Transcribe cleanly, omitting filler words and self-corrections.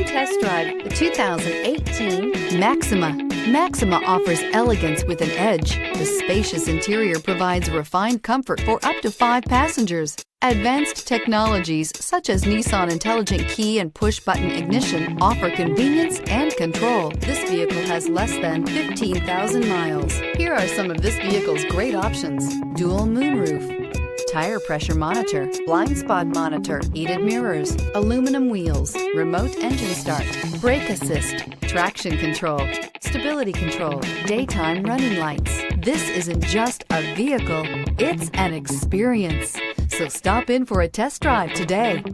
test drive the 2018 Maxima. Maxima offers elegance with an edge. The spacious interior provides refined comfort for up to 5 passengers. Advanced technologies such as Nissan Intelligent Key and Push-Button Ignition offer convenience and control. This vehicle has less than 15,000 miles. Here are some of this vehicle's great options: dual moonroof, tire pressure monitor, blind spot monitor, heated mirrors, aluminum wheels, remote engine start, brake assist, traction control, stability control, daytime running lights. This isn't just a vehicle, it's an experience. So stop in for a test drive today.